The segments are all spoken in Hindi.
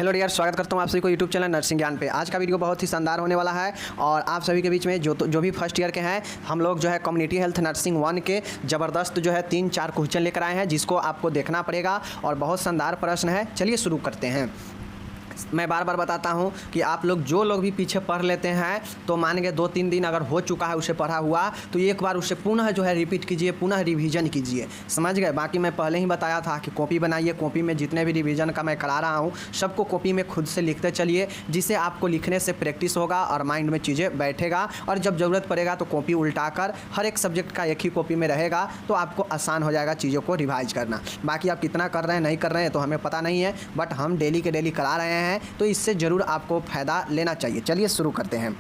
हेलो डियर, स्वागत करता हूँ आप सभी को यूट्यूब चैनल नर्सिंग ज्ञान पे। आज का वीडियो बहुत ही शानदार होने वाला है और आप सभी के बीच में जो भी फर्स्ट ईयर के हैं, हम लोग जो है कम्युनिटी हेल्थ नर्सिंग 1 के ज़बरदस्त जो है 3-4 क्वेश्चन लेकर आए हैं, जिसको आपको देखना पड़ेगा और बहुत शानदार प्रश्न है। चलिए शुरू करते हैं। मैं बार बार बताता हूँ कि आप लोग जो लोग भी पीछे पढ़ लेते हैं तो मान के 2-3 दिन अगर हो चुका है उसे पढ़ा हुआ, तो एक बार उसे पुनः जो है रिपीट कीजिए, पुनः रिवीजन कीजिए। समझ गए? बाकी मैं पहले ही बताया था कि कॉपी बनाइए, कॉपी में जितने भी रिवीजन का मैं करा रहा हूँ सबको कॉपी में खुद से लिखते चलिए, जिससे आपको लिखने से प्रैक्टिस होगा और माइंड में चीज़ें बैठेगा और जब ज़रूरत पड़ेगा तो कॉपी उल्टा कर हर एक सब्जेक्ट का एक ही कॉपी में रहेगा, तो आपको आसान हो जाएगा चीज़ों को रिवाइज करना। बाकी आप कितना कर रहे हैं नहीं कर रहे हैं तो हमें पता नहीं है, बट हम डेली के डेली करा रहे हैं, तो इससे ज़रूर आपको फ़ायदा लेना चाहिए। चलिए शुरू करते हैं।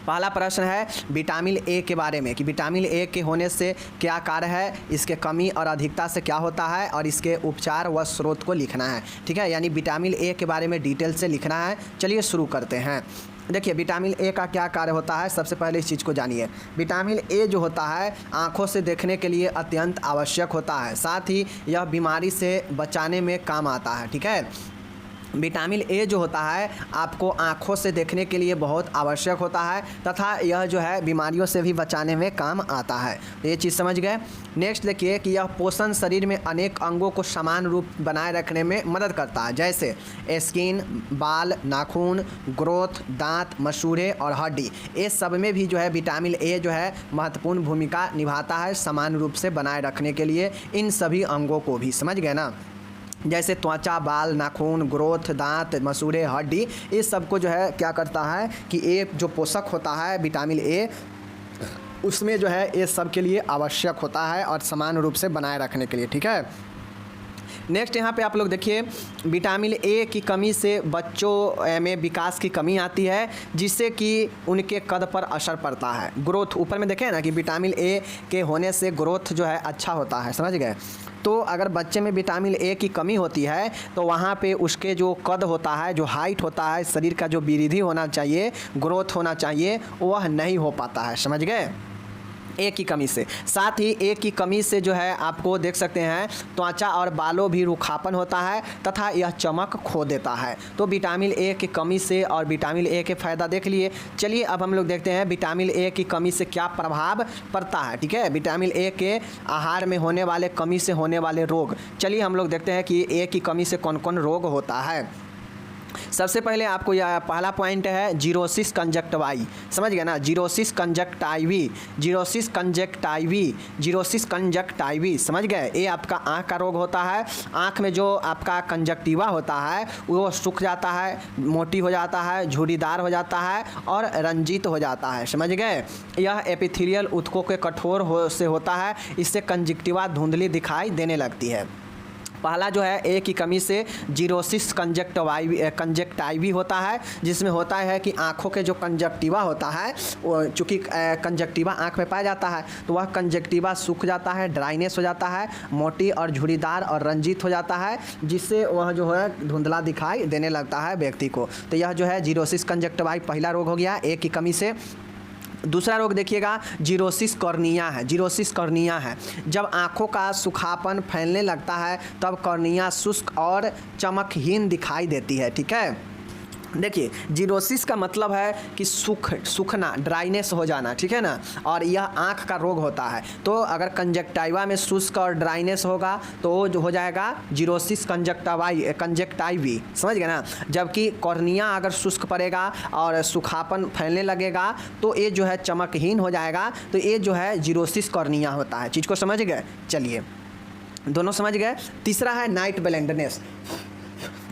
पहला प्रश्न है विटामिन ए के बारे में कि विटामिन ए के होने से क्या कार्य है, इसके कमी और अधिकता से क्या होता है और इसके उपचार व स्रोत को लिखना है। ठीक है, यानी विटामिन ए के बारे में डिटेल से लिखना है। चलिए शुरू करते हैं। देखिए विटामिन ए का क्या कार्य होता है, सबसे पहले इस चीज़ को जानिए। विटामिन ए जो होता है आँखों से देखने के लिए अत्यंत आवश्यक होता है, साथ ही यह बीमारी से बचाने में काम आता है। ठीक है, विटामिन ए जो होता है आपको आँखों से देखने के लिए बहुत आवश्यक होता है तथा यह जो है बीमारियों से भी बचाने में काम आता है। तो ये चीज़ समझ गए। नेक्स्ट देखिए कि यह पोषण शरीर में अनेक अंगों को समान रूप बनाए रखने में मदद करता है, जैसे स्किन, बाल, नाखून, ग्रोथ, दांत, मसूड़े और हड्डी। ये सब में भी जो है विटामिन ए जो है महत्वपूर्ण भूमिका निभाता है समान रूप से बनाए रखने के लिए इन सभी अंगों को भी। समझ गए ना? जैसे त्वचा, बाल, नाखून, ग्रोथ, दांत, मसूड़े, हड्डी, इस सब को जो है क्या करता है कि ये जो पोषक होता है विटामिन ए, उसमें जो है ये सब के लिए आवश्यक होता है और समान रूप से बनाए रखने के लिए। ठीक है, नेक्स्ट यहाँ पे आप लोग देखिए विटामिन ए की कमी से बच्चों में विकास की कमी आती है, जिससे कि उनके कद पर असर पड़ता है। ग्रोथ, ऊपर में देखें ना कि विटामिन ए के होने से ग्रोथ जो है अच्छा होता है। समझ गए? तो अगर बच्चे में विटामिन ए की कमी होती है तो वहाँ पे उसके जो कद होता है, जो हाइट होता है, शरीर का जो वृद्धि होना चाहिए, ग्रोथ होना चाहिए, वह नहीं हो पाता है। समझ गए? ए की कमी से। साथ ही ए की कमी से जो है आपको देख सकते हैं त्वचा और बालों भी रूखापन होता है तथा यह चमक खो देता है। तो विटामिन ए की कमी से और विटामिन ए के फ़ायदा देख लिए। चलिए अब हम लोग देखते हैं विटामिन ए की कमी से क्या प्रभाव पड़ता है। ठीक है, विटामिन ए के आहार में होने वाले कमी से होने वाले रोग। चलिए हम लोग देखते हैं कि ए की कमी से कौन कौन रोग होता है। सबसे पहले आपको यह पहला पॉइंट है जीरोसिस कंजक्टिवाई। समझ गए ना? Xerosis conjunctivae, xerosis conjunctivae, xerosis conjunctivae. समझ गए? ये आपका आँख का रोग होता है। आँख में जो आपका कंजक्टिवा होता है वो सूख जाता है, मोटी हो जाता है, झुर्रीदार हो जाता है और रंजित हो जाता है। समझ गए? यह एपिथेलियल ऊतकों के कठोर से होता है, इससे कंजक्टिवा धुंधली दिखाई देने लगती है। पहला जो है ए की कमी से जीरोसिस कंजक्टाइवी होता है, जिसमें होता है कि आँखों के जो कंजक्टिवा होता है, चूँकि कंजक्टिवा आँख में पाया जाता है तो वह कंजक्टिवा सूख जाता है, ड्राइनेस हो जाता है, मोटी और झुर्रीदार और रंजित हो जाता है, जिससे वह जो है धुंधला दिखाई देने लगता है व्यक्ति को। तो यह जो है जीरोसिस कंजक्टिवाई पहला रोग हो गया ए की कमी से। दूसरा रोग देखिएगा जीरोसिस कॉर्निया है। जीरोसिस कॉर्निया है जब आँखों का सूखापन फैलने लगता है तब कॉर्निया शुष्क और चमकहीन दिखाई देती है। ठीक है, देखिए जीरोसिस का मतलब है कि सूखना, ड्राइनेस हो जाना। ठीक है ना? और यह आँख का रोग होता है। तो अगर कंजक्टिवा में शुष्क और ड्राइनेस होगा तो जो हो जाएगा जीरोसिस कंजक्टाइवी। समझ गए ना? जबकि कॉर्निया अगर शुष्क पड़ेगा और सूखापन फैलने लगेगा तो ये जो है चमकहीन हो जाएगा, तो ये जो है जीरोसिस कॉर्निया होता है। चीज़ को समझ गए? चलिए दोनों समझ गए। तीसरा है नाइट ब्लाइंडनेस।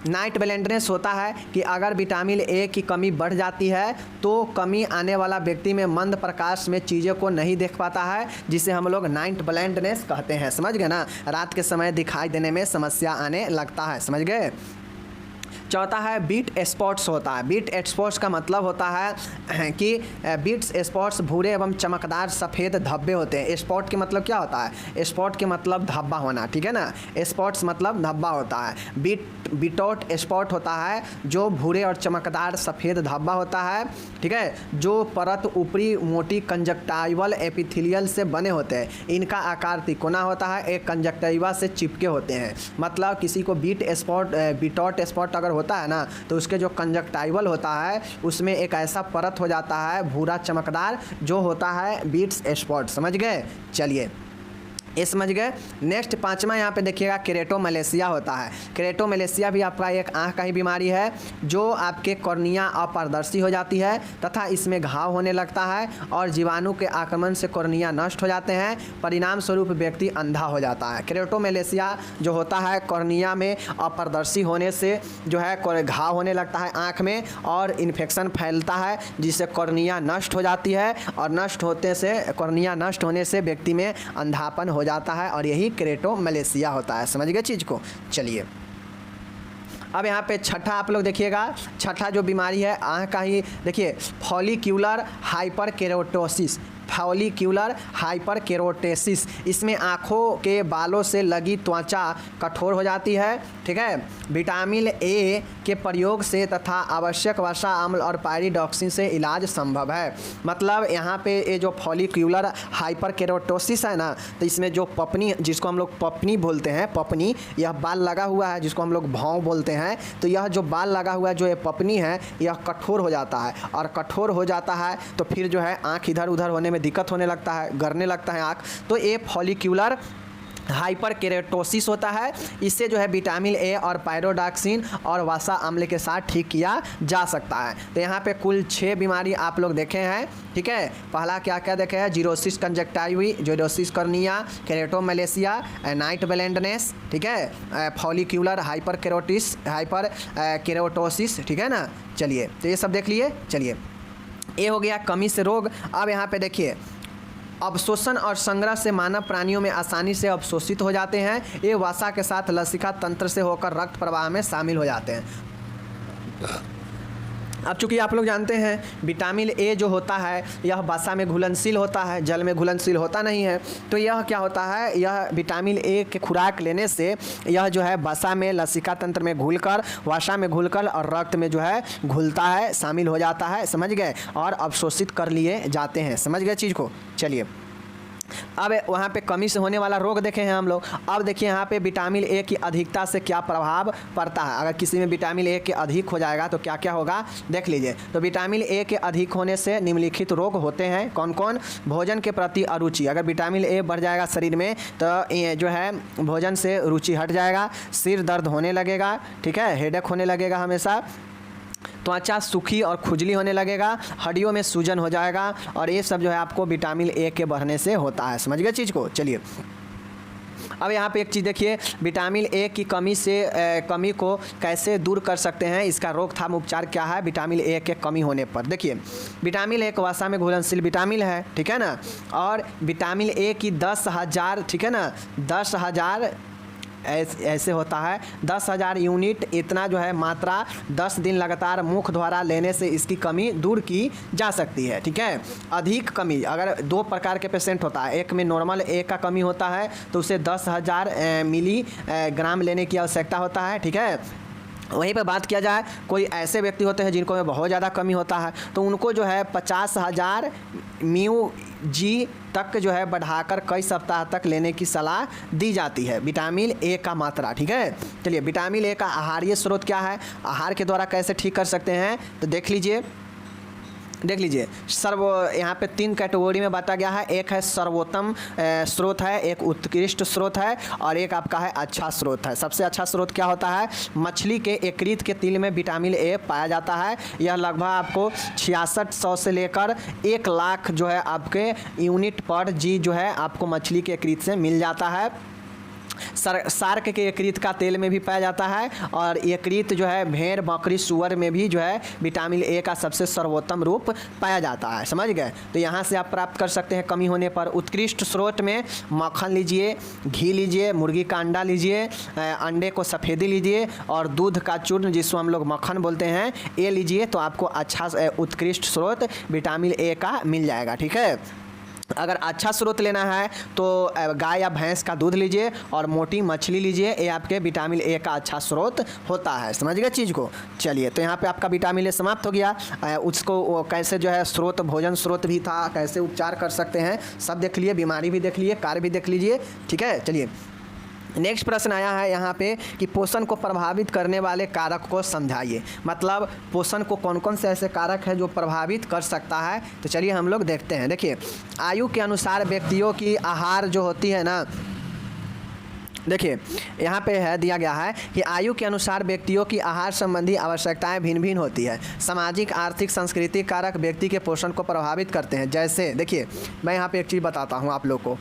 नाइट ब्लाइंडनेस होता है कि अगर विटामिन ए की कमी बढ़ जाती है तो कमी आने वाला व्यक्ति में मंद प्रकाश में चीज़ों को नहीं देख पाता है, जिसे हम लोग नाइट ब्लाइंडनेस कहते हैं। समझ गए ना? रात के समय दिखाई देने में समस्या आने लगता है। समझ गए? चौथा है बीट स्पॉट्स होता है। बीट स्पॉट्स का मतलब होता है कि बीट स्पॉट्स भूरे एवं चमकदार सफ़ेद धब्बे होते हैं। स्पॉट के मतलब क्या होता है? स्पॉट के मतलब धब्बा होना। ठीक है ना? स्पॉट्स मतलब धब्बा होता है। बिटोट स्पॉट होता है जो भूरे और चमकदार सफ़ेद धब्बा होता है। ठीक है, जो परत ऊपरी मोटी कंजक्टाइवल एपिथेलियल से बने होते हैं। इनका आकार तिकोना होता है, एक कंजक्टिवा से चिपके होते हैं। मतलब किसी को बिटोट स्पॉट अगर होता है ना, तो उसके जो कंजक्टाइवल होता है उसमें एक ऐसा परत हो जाता है भूरा चमकदार, जो होता है बीट्स स्पॉट। समझ गए? चलिए, ये समझ गए। नेक्स्ट पांचवा यहाँ पे देखिएगा केरेटोमलेशिया होता है। केरेटोमलेशिया भी आपका एक आँख का ही बीमारी है, जो आपके कॉर्निया अपारदर्शी हो जाती है तथा इसमें घाव होने लगता है और जीवाणु के आक्रमण से कॉर्निया नष्ट हो जाते हैं, परिणाम स्वरूप व्यक्ति अंधा हो जाता है। केरेटोमलेशिया जो होता है कॉर्निया में अपारदर्शी होने से जो है घाव होने लगता है आँख में और इन्फेक्शन फैलता है, जिससे कॉर्निया नष्ट हो जाती है और कॉर्निया नष्ट होने से व्यक्ति में अंधापन हो जाता है और यही केरेटोमलेशिया होता है। समझ गए चीज़ को? चलिए, अब यहाँ पे छठा आप लोग देखिएगा, छठा जो बीमारी है आँख का ही, देखिए फॉलिक्यूलर हाइपरकेरोटोसिस। फॉलिक्यूलर हाइपरकेरोटेसिस, इसमें आँखों के बालों से लगी त्वचा कठोर हो जाती है। ठीक है, विटामिन ए के प्रयोग से तथा आवश्यक वसा अम्ल और पायरिडॉक्सिन से इलाज संभव है। मतलब यहाँ पे ये जो फॉलिक्यूलर हाइपरकेरोटोसिस है ना, तो इसमें जो पपनी, जिसको हम लोग पपनी बोलते हैं, पपनी, यह बाल लगा हुआ है जिसको हम लोग भौं बोलते हैं, तो यह जो बाल लगा हुआ है, जो ये पपनी है, यह कठोर हो जाता है और कठोर हो जाता है तो फिर जो है आँख इधर उधर होने में दिक्कत होने लगता है, गरने लगता है आँख। तो ये फॉलिक्यूलर हाइपरकेरोटोसिस होता है। इससे जो है विटामिन ए और पायरिडॉक्सिन और वसा अम्ल के साथ ठीक किया जा सकता है। तो यहाँ पे कुल 6 बीमारी आप लोग देखे हैं। ठीक है, पहला क्या क्या देखे हैं? Xerosis conjunctivae, xerosis cornea, keratomalacia, night blindness, ठीक है, फॉलिक्यूलर हाइपरकेरोटोसिस, ठीक है ना। चलिए, तो ये सब देख लिए। चलिए, ये हो गया कमी से रोग। अब यहाँ पे देखिए, अवशोषण और संग्रह से मानव प्राणियों में आसानी से अवशोषित हो जाते हैं। ये वसा के साथ लसिका तंत्र से होकर रक्त प्रवाह में शामिल हो जाते हैं। अब चूँकि आप लोग जानते हैं विटामिन ए जो होता है यह वसा में घुलनशील होता है, जल में घुलनशील होता नहीं है। तो यह क्या होता है, यह विटामिन ए के खुराक लेने से यह जो है वसा में लसिका तंत्र में घुलकर, वसा में घुलकर और रक्त में जो है घुलता है, शामिल हो जाता है। समझ गए? और अवशोषित कर लिए जाते हैं। समझ गए चीज़ को? चलिए, अब वहाँ पे कमी से होने वाला रोग देखे हैं हम लोग। अब देखिए यहाँ पे विटामिन ए की अधिकता से क्या प्रभाव पड़ता है। अगर किसी में विटामिन ए के अधिक हो जाएगा तो क्या क्या होगा, देख लीजिए। तो विटामिन ए के अधिक होने से निम्नलिखित रोग होते हैं। कौन कौन? भोजन के प्रति अरुचि। अगर विटामिन ए बढ़ जाएगा शरीर में तो ये जो है भोजन से रुचि हट जाएगा, सिर दर्द होने लगेगा, ठीक है, हेडेक होने लगेगा हमेशा, त्वचा सूखी और खुजली होने लगेगा, हड्डियों में सूजन हो जाएगा, और ये सब जो है आपको विटामिन ए के बढ़ने से होता है। समझ गए चीज़ को? चलिए, अब यहाँ पे एक चीज़ देखिए, विटामिन ए की कमी को कैसे दूर कर सकते हैं, इसका रोकथाम उपचार क्या है विटामिन ए के कमी होने पर। देखिए, विटामिन ए वसा में घुलनशील विटामिन है, ठीक है ना, और विटामिन ए की 10,000, ठीक है ना, 10,000 ऐसे होता है, 10,000 यूनिट इतना जो है मात्रा 10 दिन लगातार मुख द्वारा लेने से इसकी कमी दूर की जा सकती है। ठीक है, अधिक कमी अगर 2 प्रकार के पेशेंट होता है, एक में नॉर्मल ए का कमी होता है तो उसे 10,000 मिलीग्राम लेने की आवश्यकता होता है। ठीक है, वहीं पे बात किया जाए, कोई ऐसे व्यक्ति होते हैं जिनको में बहुत ज़्यादा कमी होता है तो उनको जो है 50,000 म्यू जी तक जो है बढ़ाकर कई सप्ताह तक लेने की सलाह दी जाती है यहाँ का मात्रा। ठीक है, चलिए, विटामिन ए का आहारीय स्रोत क्या है, आहार के द्वारा कैसे ठीक कर सकते हैं, तो देख लीजिए। यहाँ पे 3 कैटेगरी में बांटा गया है। एक है सर्वोत्तम स्रोत है, एक उत्कृष्ट स्रोत है और एक आपका है अच्छा स्रोत है। सबसे अच्छा स्रोत क्या होता है, मछली के यकृत के तिल में विटामिन ए पाया जाता है। यह लगभग आपको 6600 से लेकर 1 लाख जो है आपके यूनिट पर जी जो है आपको मछली के यकृत से मिल जाता है। सार्क के यकृत का तेल में भी पाया जाता है और यकृत जो है भेड़, बकरी, सूअर में भी जो है विटामिन ए का सबसे सर्वोत्तम रूप पाया जाता है। समझ गए? तो यहाँ से आप प्राप्त कर सकते हैं कमी होने पर। उत्कृष्ट स्रोत में मक्खन लीजिए, घी लीजिए, मुर्गी का अंडा लीजिए, अंडे को सफ़ेदी लीजिए और दूध का चूर्ण जिसको हम लोग मक्खन बोलते हैं ये लीजिए, तो आपको अच्छा उत्कृष्ट स्रोत विटामिन ए का मिल जाएगा। ठीक है, अगर अच्छा स्रोत लेना है तो गाय या भैंस का दूध लीजिए और मोटी मछली लीजिए, ये आपके विटामिन ए का अच्छा स्रोत होता है। समझ गए चीज़ को? चलिए, तो यहाँ पे आपका विटामिन ए समाप्त हो गया। उसको कैसे जो है स्रोत, भोजन स्रोत भी था, कैसे उपचार कर सकते हैं सब देख लिए, बीमारी भी देख लिए, कार्य भी देख लीजिए। ठीक है, चलिए, नेक्स्ट प्रश्न आया है यहाँ पे कि पोषण को प्रभावित करने वाले कारक को समझाइए। मतलब पोषण को कौन कौन से ऐसे कारक हैं जो प्रभावित कर सकता है। तो चलिए हम लोग देखते हैं। देखिए, आयु के अनुसार व्यक्तियों की आहार जो होती है ना, देखिए यहाँ पे है दिया गया है कि आयु के अनुसार व्यक्तियों की आहार संबंधी आवश्यकताएं भिन्न भिन्न होती है। सामाजिक, आर्थिक, सांस्कृतिक कारक व्यक्ति के पोषण को प्रभावित करते हैं। जैसे देखिए, मैं यहाँ पे एक चीज़ बताता हूँ आप लोग को।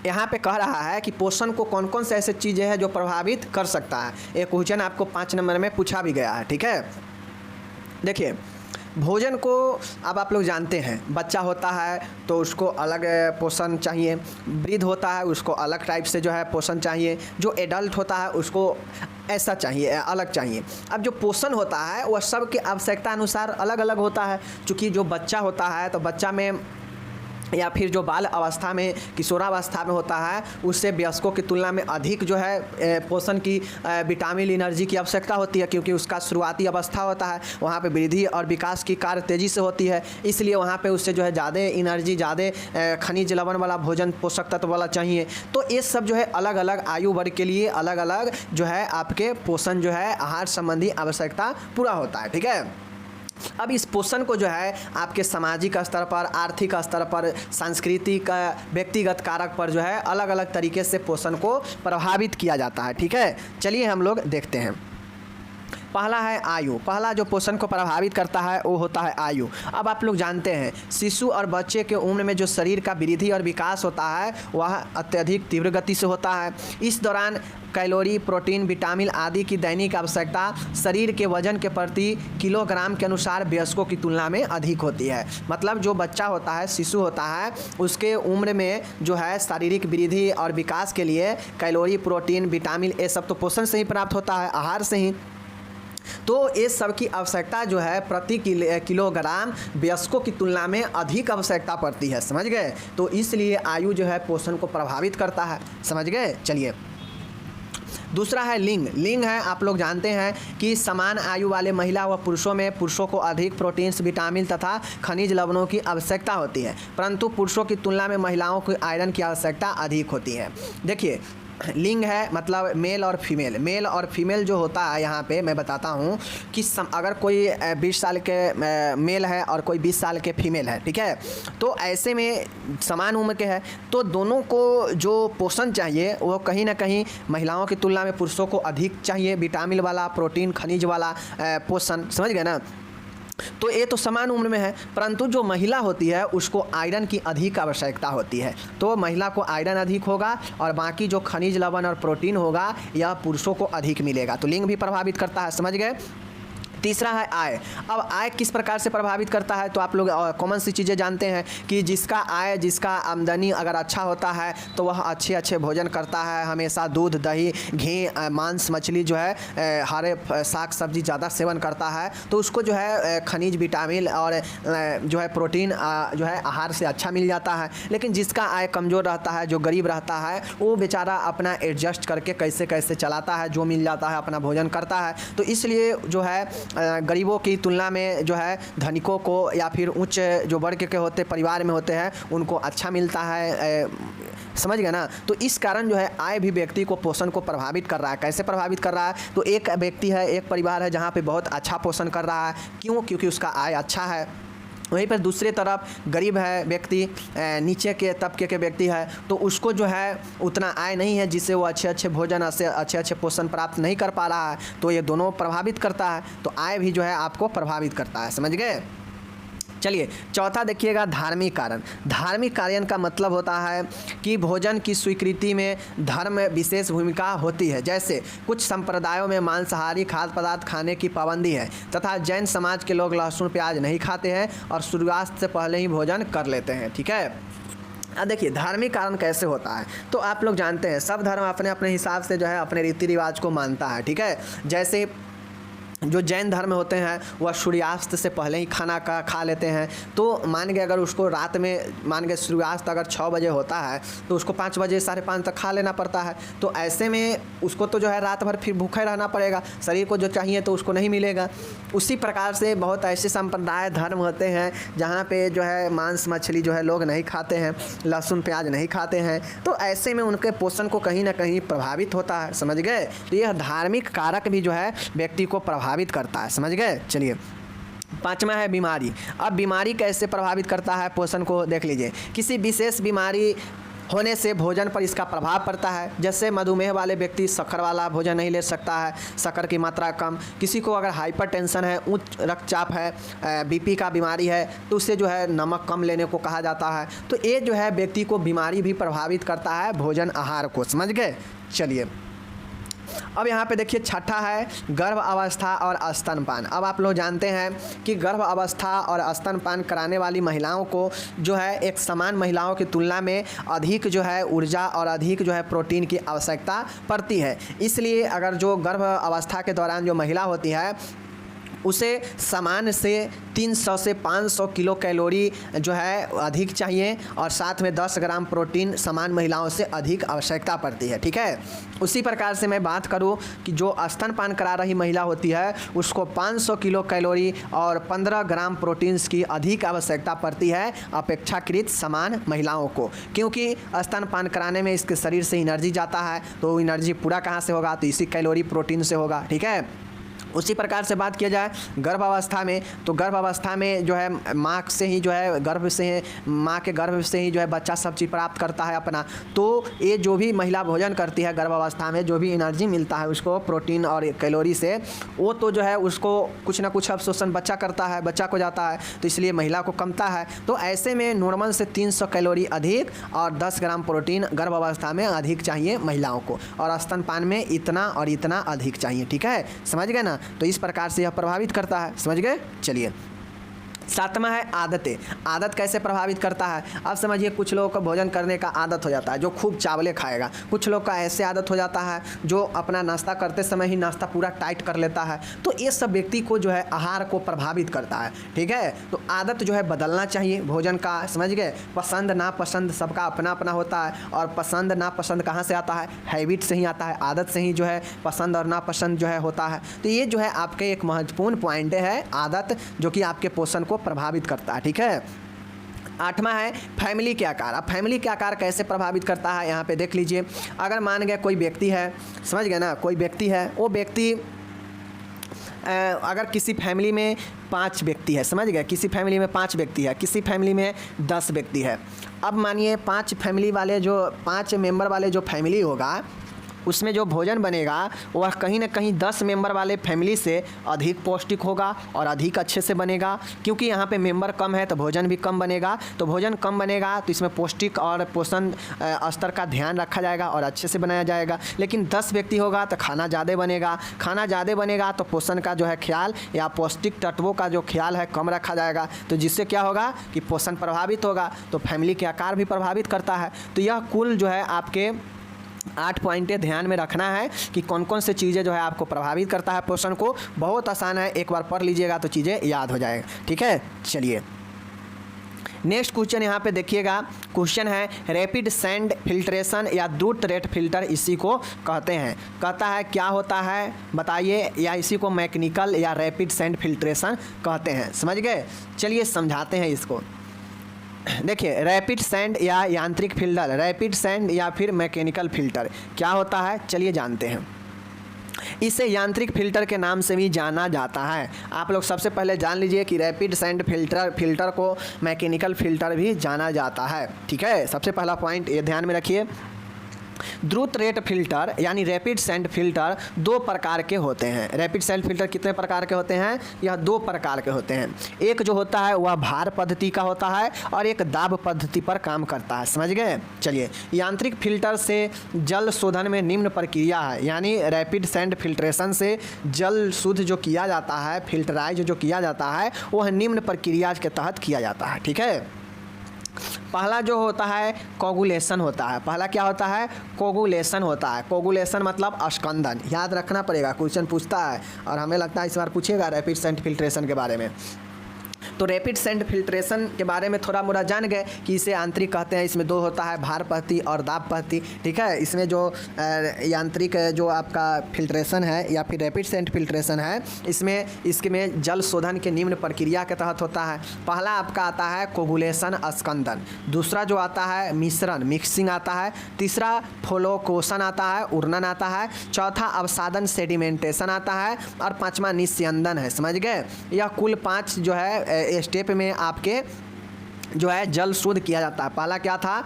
यहाँ पे कह रहा है कि पोषण को कौन कौन से ऐसे चीज़ें हैं जो प्रभावित कर सकता है। एक क्वेश्चन आपको 5 नंबर में पूछा भी गया है, ठीक है। देखिए, भोजन को अब आप लोग जानते हैं, बच्चा होता है तो उसको अलग पोषण चाहिए, वृद्ध होता है उसको अलग टाइप से जो है पोषण चाहिए, जो एडल्ट होता है उसको ऐसा चाहिए, अलग चाहिए। अब जो पोषण होता है वह सब की आवश्यकता अनुसार अलग अलग होता है। चूँकि जो बच्चा होता है तो बच्चा में या फिर जो बाल अवस्था में, किशोरावस्था में होता है, उससे वयस्कों की तुलना में अधिक जो है पोषण की, विटामिन, एनर्जी की आवश्यकता होती है, क्योंकि उसका शुरुआती अवस्था होता है। वहाँ पे वृद्धि और विकास की कार्य तेज़ी से होती है, इसलिए वहाँ पे उससे जो है ज़्यादा एनर्जी, ज़्यादा खनिज लवण वाला भोजन, पोषक तत्व वाला चाहिए। तो ये सब जो है अलग अलग आयु वर्ग के लिए अलग अलग जो है आपके पोषण जो है आहार संबंधी आवश्यकता पूरा होता है, ठीक है। अब इस पोषण को जो है आपके सामाजिक स्तर पर, आर्थिक स्तर पर, सांस्कृतिक, व्यक्तिगत कारक पर जो है अलग अलग तरीके से पोषण को प्रभावित किया जाता है, ठीक है। चलिए हम लोग देखते हैं। पहला है आयु। पहला जो पोषण को प्रभावित करता है वो होता है आयु। अब आप लोग जानते हैं, शिशु और बच्चे के उम्र में जो शरीर का वृद्धि और विकास होता है वह अत्यधिक तीव्र गति से होता है। इस दौरान कैलोरी, प्रोटीन, विटामिन आदि की दैनिक आवश्यकता शरीर के वजन के प्रति किलोग्राम के अनुसार वयस्कों की तुलना में अधिक होती है। मतलब जो बच्चा होता है, शिशु होता है, उसके उम्र में जो है शारीरिक वृद्धि और विकास के लिए कैलोरी, प्रोटीन, विटामिन ये सब तो पोषण से ही प्राप्त होता है, आहार से ही। तो ये सब की आवश्यकता जो है प्रति किलोग्राम वयस्कों की तुलना में अधिक आवश्यकता पड़ती है, समझ गए। तो इसलिए आयु जो है पोषण को प्रभावित करता है, समझ गए। चलिए, दूसरा है लिंग। लिंग है, आप लोग जानते हैं कि समान आयु वाले महिला व पुरुषों में पुरुषों को अधिक प्रोटीन्स, विटामिन तथा खनिज लवणों की आवश्यकता होती है, परंतु पुरुषों की तुलना में महिलाओं को आयरन की आवश्यकता अधिक होती है। देखिए, लिंग है मतलब मेल और फीमेल। मेल और फीमेल जो होता है यहाँ पे मैं बताता हूँ कि अगर कोई 20 साल के मेल है और कोई 20 साल के फीमेल है, ठीक है, तो ऐसे में समान उम्र के हैं तो दोनों को जो पोषण चाहिए वो कहीं ना कहीं महिलाओं की तुलना में पुरुषों को अधिक चाहिए, विटामिन वाला, प्रोटीन, खनिज वाला पोषण, समझ गए ना। तो ये तो समान उम्र में है, परंतु जो महिला होती है उसको आयरन की अधिक आवश्यकता होती है, तो महिला को आयरन अधिक होगा और बाकी जो खनिज लवण और प्रोटीन होगा यह पुरुषों को अधिक मिलेगा। तो लिंग भी प्रभावित करता है, समझ गए। तीसरा है आय। अब आय किस प्रकार से प्रभावित करता है, तो आप लोग कॉमन सी चीज़ें जानते हैं कि जिसका आय, जिसका आमदनी अगर अच्छा होता है तो वह अच्छे अच्छे भोजन करता है, हमेशा दूध, दही, घी, मांस, मछली जो है, हरे साग सब्जी ज़्यादा सेवन करता है, तो उसको जो है खनिज, विटामिन और जो है प्रोटीन जो है आहार से अच्छा मिल जाता है। लेकिन जिसका आय कमज़ोर रहता है, जो गरीब रहता है, वो बेचारा अपना एडजस्ट करके कैसे कैसे चलाता है, जो मिल जाता है अपना भोजन करता है। तो इसलिए जो है गरीबों की तुलना में जो है धनिकों को या फिर उच्च जो वर्ग के होते परिवार में होते हैं उनको अच्छा मिलता है, समझ गए ना। तो इस कारण जो है आय भी व्यक्ति को पोषण को प्रभावित कर रहा है। कैसे प्रभावित कर रहा है, तो एक व्यक्ति है, एक परिवार है जहाँ पे बहुत अच्छा पोषण कर रहा है, क्यों, क्योंकि उसका आय अच्छा है। वहीं पर दूसरे तरफ गरीब है व्यक्ति, नीचे के तबके के व्यक्ति है, तो उसको जो है उतना आय नहीं है जिससे वो अच्छे अच्छे भोजन से अच्छे अच्छे पोषण प्राप्त नहीं कर पा रहा है, तो ये दोनों प्रभावित करता है। तो आय भी जो है आपको प्रभावित करता है, समझ गए। चलिए, चौथा देखिएगा धार्मिक कारण। धार्मिक कारण का मतलब होता है कि भोजन की स्वीकृति में धर्म विशेष भूमिका होती है। जैसे कुछ संप्रदायों में मांसाहारी खाद्य पदार्थ खाने की पाबंदी है तथा जैन समाज के लोग लहसुन प्याज नहीं खाते हैं और सूर्यास्त से पहले ही भोजन कर लेते हैं, ठीक है। देखिए, धार्मिक कारण कैसे होता है, तो आप लोग जानते हैं सब धर्म अपने अपने हिसाब से जो है अपने रीति रिवाज को मानता है, ठीक है। जैसे जो जैन धर्म होते हैं वह सूर्यास्त से पहले ही खाना का खा लेते हैं। तो मान के अगर उसको रात में मान के सूर्यास्त अगर 6 बजे होता है तो उसको 5 बजे 5:30 तक खा लेना पड़ता है। तो ऐसे में उसको तो जो है रात भर फिर भूखे रहना पड़ेगा, शरीर को जो चाहिए तो उसको नहीं मिलेगा। उसी प्रकार से बहुत ऐसे संप्रदाय धर्म होते हैं जहाँ पे जो है मांस मछली जो है लोग नहीं खाते हैं, लहसुन प्याज नहीं खाते हैं। तो ऐसे में उनके पोषण को कहीं ना कहीं प्रभावित होता है, समझ गए। तो यह धार्मिक कारक भी जो है व्यक्ति को प्रभावित करता है, समझ गए। चलिए 5वां है बीमारी। अब बीमारी कैसे प्रभावित करता है पोषण को देख लीजिए। किसी विशेष बीमारी होने से भोजन पर इसका प्रभाव पड़ता है। जैसे मधुमेह वाले व्यक्ति शक्कर वाला भोजन नहीं ले सकता है, शक्कर की मात्रा कम। किसी को अगर हाइपरटेंशन है, उच्च रक्तचाप है, बीपी का बीमारी है, तो उससे जो है नमक कम लेने को कहा जाता है। तो ये जो है व्यक्ति को बीमारी भी प्रभावित करता है भोजन आहार को, समझ गए। चलिए अब यहाँ पे देखिए 6ठा है गर्भ अवस्था और स्तनपान। अब आप लोग जानते हैं कि गर्भ अवस्था और स्तनपान कराने वाली महिलाओं को जो है एक समान महिलाओं की तुलना में अधिक जो है ऊर्जा और अधिक जो है प्रोटीन की आवश्यकता पड़ती है। इसलिए अगर जो गर्भ अवस्था के दौरान जो महिला होती है उसे सामान्य से 300 से 500 किलो कैलोरी जो है अधिक चाहिए और साथ में 10 ग्राम प्रोटीन समान महिलाओं से अधिक आवश्यकता पड़ती है, ठीक है। उसी प्रकार से मैं बात करूं कि जो स्तनपान करा रही महिला होती है उसको 500 किलो कैलोरी और 15 ग्राम प्रोटीन्स की अधिक आवश्यकता पड़ती है अपेक्षाकृत समान महिलाओं को, क्योंकि स्तनपान कराने में इसके शरीर से एनर्जी जाता है। तो एनर्जी पूरा कहाँ से होगा, तो इसी कैलोरी प्रोटीन से होगा, ठीक है। उसी प्रकार से बात किया जाए गर्भ अवस्था में, तो गर्भ अवस्था में जो है माँ से ही जो है गर्भ से माँ के गर्भ से ही जो है बच्चा सब चीज़ प्राप्त करता है अपना। तो ये जो भी महिला भोजन करती है गर्भ अवस्था में जो भी एनर्जी मिलता है उसको प्रोटीन और कैलोरी से, वो तो जो है उसको कुछ ना कुछ अवशोषण बच्चा करता है, बच्चा को जाता है, तो इसलिए महिला को कमता है। तो ऐसे में नॉर्मल से 300 कैलोरी अधिक और 10 ग्राम प्रोटीन गर्भ अवस्था में अधिक चाहिए महिलाओं को, और स्तनपान में इतना और इतना अधिक चाहिए, ठीक है, समझ गए ना। तो इस प्रकार से यह प्रभावित करता है, समझ गए। चलिए 7वां है आदतें। आदत कैसे प्रभावित करता है। अब समझिए कुछ लोगों को भोजन करने का आदत हो जाता है जो खूब चावले खाएगा, कुछ लोग का ऐसे आदत हो जाता है जो अपना नाश्ता करते समय ही नाश्ता पूरा टाइट कर लेता है। तो ये सब व्यक्ति को जो है आहार को प्रभावित करता है, ठीक है। तो आदत जो है बदलना चाहिए भोजन का, समझ गए। पसंद नापसंद सबका अपना अपना होता है, और पसंद नापसंद कहाँ से आता है, हैबिट से ही आता है, आदत से ही जो है पसंद और नापसंद जो है होता है। तो ये जो है आपके एक महत्वपूर्ण पॉइंट है आदत, जो कि आपके पोषण को प्रभावित करता है, ठीक है। 8वां है फैमिली के आकार। अब फैमिली के आकार कैसे प्रभावित करता है यहाँ पे देख लीजिए। अगर मान गए कोई व्यक्ति है, समझ गए ना, कोई व्यक्ति है, वो व्यक्ति अगर किसी फैमिली में 5 व्यक्ति है, समझ गए, किसी फैमिली में 5 व्यक्ति है, किसी फैमिली में 10 व्यक्ति है। अब मानिए 5 फैमिली वाले जो 5 मेंबर वाले जो फैमिली होगा उसमें जो भोजन बनेगा वह कहीं ना कहीं 10 मेंबर वाले फैमिली से अधिक पौष्टिक होगा और अधिक अच्छे से बनेगा, क्योंकि यहाँ पे मेंबर कम है तो भोजन भी कम बनेगा। तो भोजन कम बनेगा तो इसमें पौष्टिक और पोषण स्तर का ध्यान रखा जाएगा और अच्छे से बनाया जाएगा। लेकिन 10 व्यक्ति होगा तो खाना ज़्यादा बनेगा, खाना ज़्यादा बनेगा तो पोषण का जो है ख्याल या पौष्टिक तत्वों का जो ख्याल है कम रखा जाएगा। तो जिससे क्या होगा कि पोषण प्रभावित होगा, तो फैमिली के आकार भी प्रभावित करता है। तो यह कुल जो है आपके 8 पॉइंटें ध्यान में रखना है कि कौन कौन से चीज़ें जो है आपको प्रभावित करता है पोषण को। बहुत आसान है, एक बार पढ़ लीजिएगा तो चीज़ें याद हो जाएगा, ठीक है। चलिए नेक्स्ट क्वेश्चन यहाँ पे देखिएगा। क्वेश्चन है रैपिड सैंड फिल्ट्रेशन या द्रुत रेट फिल्टर इसी को कहते हैं। कहता है क्या होता है बताइए, या इसी को मैकेनिकल या रैपिड सैंड फिल्ट्रेशन कहते हैं, समझ गए। चलिए समझाते हैं इसको। देखिए रैपिड सैंड या यांत्रिक फिल्टर, रैपिड सैंड या फिर मैकेनिकल फिल्टर क्या होता है, चलिए जानते हैं। इसे यांत्रिक फिल्टर के नाम से भी जाना जाता है। आप लोग सबसे पहले जान लीजिए कि रैपिड सैंड फिल्टर को मैकेनिकल फिल्टर भी जाना जाता है, ठीक है। सबसे पहला पॉइंट ये ध्यान में रखिए। द्रुत रेट फिल्टर यानी रैपिड सैंड फिल्टर 2 प्रकार के होते हैं। रैपिड सैंड फिल्टर कितने प्रकार के होते हैं, यह 2 प्रकार के होते हैं। एक जो होता है वह भार पद्धति का होता है और एक दाब पद्धति पर काम करता है, समझ गए। चलिए यांत्रिक फिल्टर से जल शोधन में निम्न प्रक्रिया है, यानी रैपिड सैंड फिल्ट्रेशन से जल शुद्ध जो किया जाता है, फिल्टराइज जो किया जाता है वह निम्न प्रक्रिया के तहत किया जाता है, ठीक है। पहला जो होता है कोगुलेशन होता है। पहला क्या होता है? कोगुलेशन होता है। कोगुलेशन मतलब अस्कंदन। याद रखना पड़ेगा, क्वेश्चन पूछता है और हमें लगता है इस बार पूछेगा रैपिड सेंट फिल्ट्रेशन के बारे में। तो रैपिड सेंट फिल्ट्रेशन के बारे में थोड़ा मोड़ा जान गए कि इसे आंतरिक कहते हैं। इसमें दो होता है, भार पद्धति और दाब पद्धति, ठीक है। इसमें जो यांत्रिक जो आपका फिल्ट्रेशन है या फिर रैपिड सेंट फिल्ट्रेशन है, इसमें जल शोधन के निम्न प्रक्रिया के तहत होता है। पहला आपका आता है कोगुलेशन अस्कंदन, दूसरा जो आता है मिश्रण मिक्सिंग आता है, तीसरा फ्लोकोशन आता है उर्णन आता है, चौथा अवसादन सेडिमेंटेशन आता है और पाँचवा निस्यंदन है। समझ गए? यह कुल 5 जो है स्टेप में आपके जो है जल शुद्ध किया जाता है। पहला क्या था?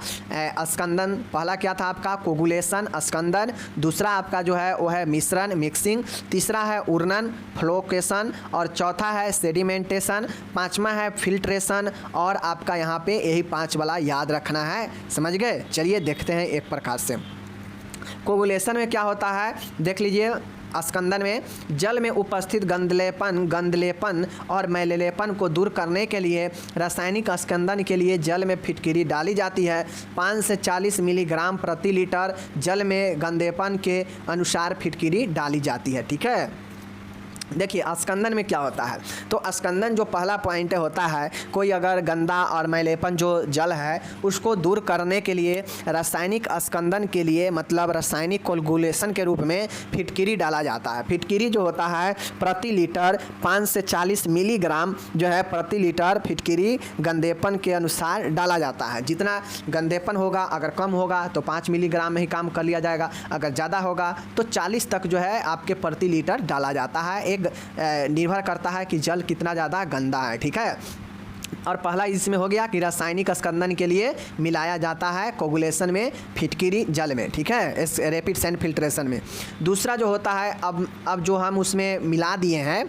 अस्कंदन। पहला क्या था आपका? कोगुलेशन अस्कंदन। दूसरा आपका जो है वो है मिश्रण मिक्सिंग, तीसरा है उर्णन फ्लोकेशन और चौथा है सेडिमेंटेशन, पांचवा है फिल्ट्रेशन और आपका यहाँ पे यही 5 वाला याद रखना है। समझ गए? चलिए देखते हैं एक प्रकार से। कोगुलेशन में क्या होता है देख लीजिए। अस्कंदन में जल में उपस्थित गंधलेपन और मैलेपन को दूर करने के लिए रासायनिक अस्कंदन के लिए जल में फिटकिरी डाली जाती है। 5 से 40 मिलीग्राम प्रति लीटर जल में गंधेपन के अनुसार फिटकिरी डाली जाती है। ठीक है, देखिए अस्कंदन में क्या होता है। तो अस्कंदन जो पहला पॉइंट होता है, कोई अगर गंदा और मैलेपन जो जल है उसको दूर करने के लिए रासायनिक अस्कंदन के लिए मतलब रासायनिक कोगुलेशन के रूप में फिटकिरी डाला जाता है। फिटकिरी जो होता है प्रति लीटर 5 से 40 मिलीग्राम जो है प्रति लीटर फिटकिरी गंधेपन के अनुसार डाला जाता है। जितना गंधेपन होगा, अगर कम होगा तो 5 मिलीग्राम में ही काम कर लिया जाएगा, अगर ज़्यादा होगा तो 40 तक जो है आपके प्रति लीटर डाला जाता है। एक निर्भर करता है कि जल कितना ज़्यादा गंदा है। ठीक है, और पहला इसमें हो गया कि रासायनिक अस्कंदन के लिए मिलाया जाता है कोगुलेशन में फिटकिरी जल में। ठीक है, इस रैपिड सेंट फिल्ट्रेशन में। दूसरा जो होता है अब जो हम उसमें मिला दिए हैं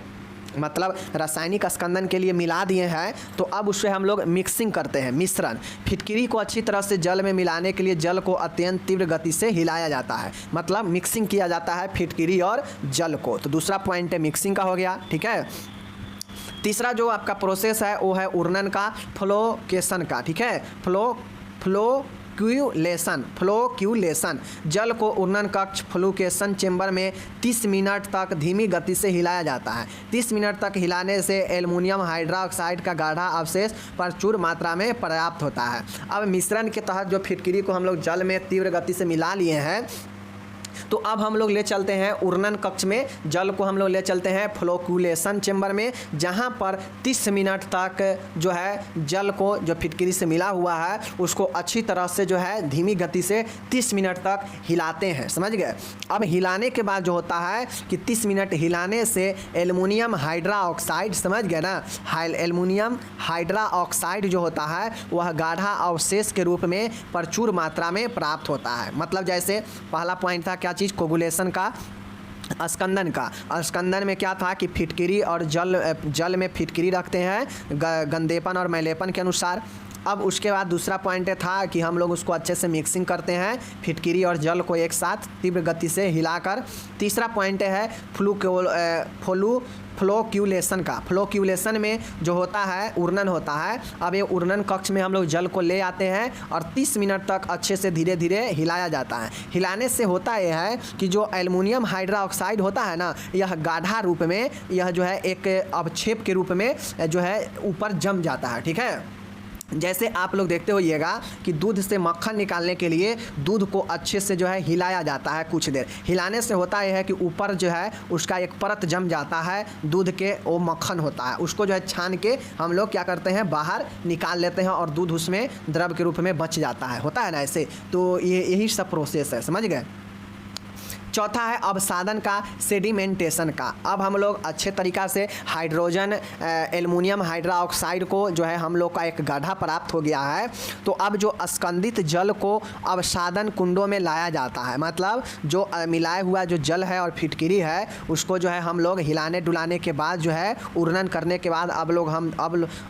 मतलब रासायनिक अस्कंदन के लिए मिला दिए हैं, तो अब उससे हम लोग मिक्सिंग करते हैं मिश्रण। फिटकिरी को अच्छी तरह से जल में मिलाने के लिए जल को अत्यंत तीव्र गति से हिलाया जाता है, मतलब मिक्सिंग किया जाता है फिटकिरी और जल को। तो दूसरा पॉइंट है मिक्सिंग का हो गया। ठीक है, तीसरा जो आपका प्रोसेस है वो है उर्णन का, फ्लोकेशन का। ठीक है, फ्लोक्यूलेशन जल को उर्णन कक्ष फ्लोकेशन चेंबर में 30 मिनट तक धीमी गति से हिलाया जाता है। 30 मिनट तक हिलाने से एल्युमिनियम हाइड्रोक्साइड का गाढ़ा अवशेष प्रचुर मात्रा में पर्याप्त होता है। अब मिश्रण के तहत जो फिटकिरी को हम लोग जल में तीव्र गति से मिला लिए हैं, तो अब हम लोग ले चलते हैं उर्णन कक्ष में, जल को हम लोग ले चलते हैं फ्लोक्यूलेशन चेंबर में, जहां पर 30 मिनट तक जो है जल को जो फिटकिरी से मिला हुआ है उसको अच्छी तरह से जो है धीमी गति से 30 मिनट तक हिलाते हैं। समझ गए? अब हिलाने के बाद जो होता है कि 30 मिनट हिलाने से एल्युमिनियम हाइड्रोक्साइड, समझ गए ना, एल्युमिनियम हाइड्रोक्साइड जो होता है वह गाढ़ा अवशेष के रूप में प्रचुर मात्रा में प्राप्त होता है। मतलब जैसे पहला पॉइंट था क्या चीज़? कोगुलेशन का, अस्कंदन का। अस्कंदन में क्या था कि फिटकिरी और जल में फिटकिरी रखते हैं गंदेपन और मैलेपन के अनुसार। अब उसके बाद दूसरा पॉइंट था कि हम लोग उसको अच्छे से मिक्सिंग करते हैं फिटकिरी और जल को एक साथ तीव्र गति से हिलाकर। तीसरा पॉइंट है फ्लोक्यूलेशन का। फ्लोक्यूलेशन में जो होता है उर्णन होता है। अब ये उर्णन कक्ष में हम लोग जल को ले आते हैं और 30 मिनट तक अच्छे से धीरे धीरे हिलाया जाता है। हिलाने से होता यह है कि जो एल्युमिनियम हाइड्रोक्साइड होता है ना, यह गाढ़ा रूप में यह जो है एक अवक्षेप के रूप में जो है ऊपर जम जाता है। ठीक है, जैसे आप लोग देखते होइएगा कि दूध से मक्खन निकालने के लिए दूध को अच्छे से जो है हिलाया जाता है। कुछ देर हिलाने से होता यह है कि ऊपर जो है उसका एक परत जम जाता है दूध के, वो मक्खन होता है, उसको जो है छान के हम लोग क्या करते हैं बाहर निकाल लेते हैं और दूध उसमें द्रव के रूप में बच जाता है। होता है ना ऐसे? तो यही सब प्रोसेस है। समझ गए? चौथा है अवसादन का, सेडिमेंटेशन का। अब हम लोग अच्छे तरीक़ा से हाइड्रोजन एल्युमिनियम हाइड्रोक्साइड को जो है हम लोग का एक गड्ढा प्राप्त हो गया है, तो अब जो अस्कंदित जल को अवसादन कुंडों में लाया जाता है। मतलब जो मिलाया हुआ जो जल है और फिटकिरी है उसको जो है हम लोग हिलाने डुलाने के बाद जो है उर्णन करने के बाद अब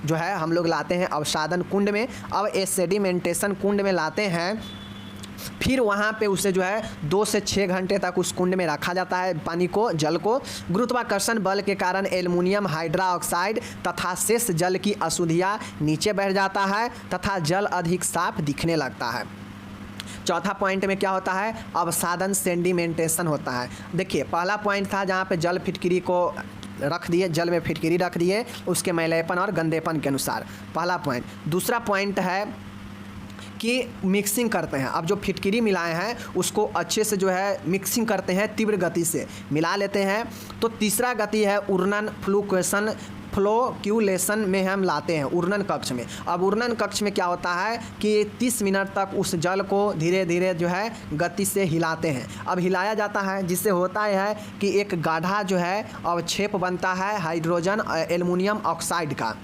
जो है हम लोग लाते हैं अवसादन कुंड में। अब ये सेडिमेंटेशन कुंड में लाते हैं फिर वहाँ पे उसे जो है 2 से 6 घंटे तक उस कुंड में रखा जाता है पानी को, जल को। गुरुत्वाकर्षण बल के कारण एल्युमिनियम हाइड्रोक्साइड तथा शेष जल की अशुद्धियाँ नीचे बैठ जाता है तथा जल अधिक साफ दिखने लगता है। चौथा पॉइंट में क्या होता है, अवसादन सेडिमेंटेशन होता है। देखिए पहला पॉइंट था जहाँ पे जल फिटकिरी को रख दिए, जल में फिटकिरी रख दिए उसके मैलेपन और गंदेपन के अनुसार, पहला पॉइंट। दूसरा पॉइंट है कि मिक्सिंग करते हैं। अब जो फिटकिरी मिलाए हैं उसको अच्छे से जो है मिक्सिंग करते हैं, तीव्र गति से मिला लेते हैं। तो तीसरा गति है उर्नन फ्लोक्यूलेशन में हम लाते हैं उर्नन कक्ष में। अब उर्नन कक्ष में क्या होता है कि 30 मिनट तक उस जल को धीरे धीरे जो है गति से हिलाते हैं। अब हिलाया जाता है जिससे होता है कि एक गाढ़ा जो है अवक्षेप बनता है हाइड्रोजन एल्युमिनियम ऑक्साइड का,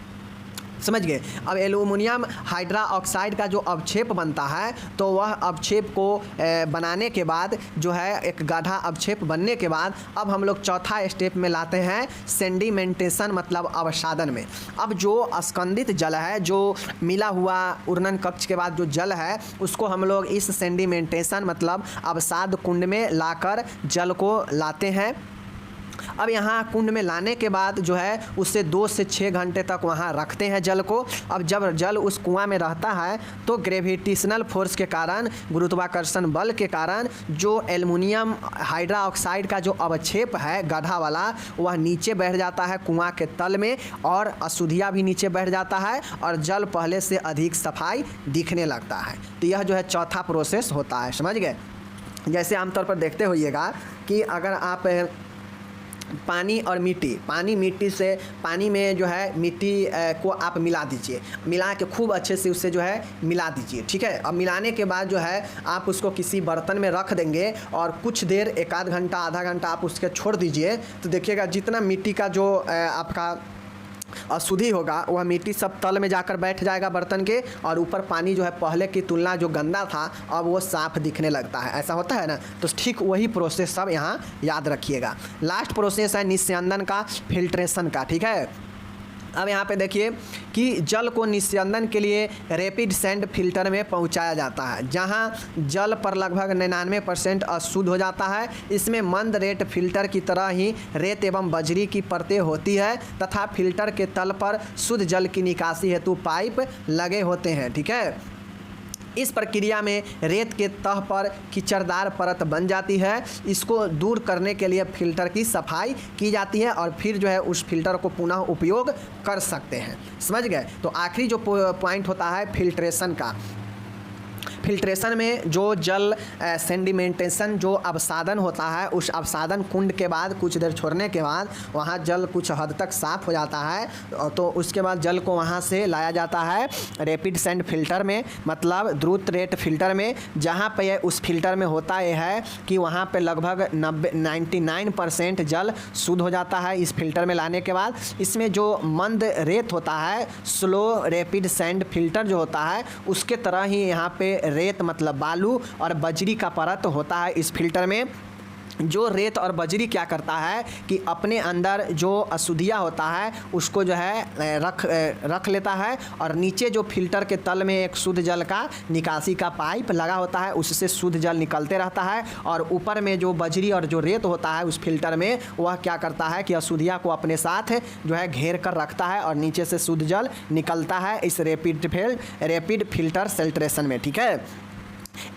समझ गए। अब एल्युमिनियम हाइड्रा ऑक्साइड का जो अवक्षेप बनता है तो वह अवक्षेप को बनाने के बाद जो है एक गाढ़ा अवक्षेप बनने के बाद अब हम लोग चौथा स्टेप में लाते हैं सेडिमेंटेशन मतलब अवसादन में। अब जो स्कंदित जल है, जो मिला हुआ उर्नन कक्ष के बाद जो जल है उसको हम लोग इस सेडिमेंटेशन मतलब अवसाद कुंड में लाकर जल को लाते हैं। अब यहाँ कुंड में लाने के बाद जो है उससे 2 से 6 घंटे तक वहाँ रखते हैं जल को। अब जब जल उस कुआं में रहता है तो ग्रेविटेशनल फोर्स के कारण, गुरुत्वाकर्षण बल के कारण जो एल्युमिनियम हाइड्रा ऑक्साइड का जो अवक्षेप है गाढ़ा वाला वह नीचे बैठ जाता है कुआं के तल में और अशुद्धियाँ भी नीचे बैठ जाता है और जल पहले से अधिक सफाई दिखने लगता है। तो यह जो है चौथा प्रोसेस होता है, समझ गए। जैसे आमतौर पर देखते होइएगा कि अगर आप पानी और मिट्टी, पानी में जो है मिट्टी को आप मिला दीजिए, मिला के खूब अच्छे से उससे जो है मिला दीजिए, ठीक है। अब मिलाने के बाद जो है आप उसको किसी बर्तन में रख देंगे और कुछ देर, 1 घंटा आधा घंटा आप उसके छोड़ दीजिए तो देखिएगा जितना मिट्टी का जो आपका अशुद्धि होगा वह मिट्टी सब तल में जाकर बैठ जाएगा बर्तन के और ऊपर पानी जो है पहले की तुलना जो गंदा था अब वो साफ दिखने लगता है। ऐसा होता है ना, तो ठीक वही प्रोसेस सब यहाँ याद रखिएगा। लास्ट प्रोसेस है निस्यंदन का, फिल्ट्रेशन का, ठीक है। अब यहाँ पे देखिए कि जल को निस्यंदन के लिए रैपिड सैंड फिल्टर में पहुँचाया जाता है जहाँ जल पर लगभग 99% अशुद्ध हो जाता है। इसमें मंद रेत फिल्टर की तरह ही रेत एवं बजरी की परतें होती है तथा फिल्टर के तल पर शुद्ध जल की निकासी हेतु पाइप लगे होते हैं, ठीक है। इस प्रक्रिया में रेत के तह पर कीचड़दार परत बन जाती है। इसको दूर करने के लिए फिल्टर की सफाई की जाती है और फिर जो है उस फिल्टर को पुनः उपयोग कर सकते हैं, समझ गए। तो आखिरी जो पॉइंट होता है फिल्ट्रेशन का। फिल्ट्रेशन में जो जल सेडिमेंटेशन जो अवसादन होता है उस अवसादन कुंड के बाद कुछ देर छोड़ने के बाद वहाँ जल कुछ हद तक साफ़ हो जाता है तो उसके बाद जल को वहाँ से लाया जाता है रैपिड सैंड फिल्टर में, मतलब द्रुत रेत फिल्टर में, जहाँ पे उस फिल्टर में होता यह है कि वहाँ पे लगभग 99% जल शुद्ध हो जाता है इस फिल्टर में लाने के बाद। इसमें जो मंद रेत होता है, स्लो रैपिड सैंड फिल्टर जो होता है उसके तरह ही यहाँ पे रेत मतलब बालू और बजरी का परत होता है इस फिल्टर में। जो रेत और बजरी क्या करता है कि अपने अंदर जो अशुद्धियाँ होता है उसको जो है रख लेता है और नीचे जो फिल्टर के तल में एक शुद्ध जल का निकासी का पाइप लगा होता है उससे शुद्ध जल निकलते रहता है और ऊपर में जो बजरी और जो रेत होता है उस फिल्टर में वह क्या करता है कि अशुद्धियाँ को अपने साथ जो है घेर कर रखता है और नीचे से शुद्ध जल निकलता है इस रैपिड फिल्टर फिल्ट्रेशन में, ठीक है।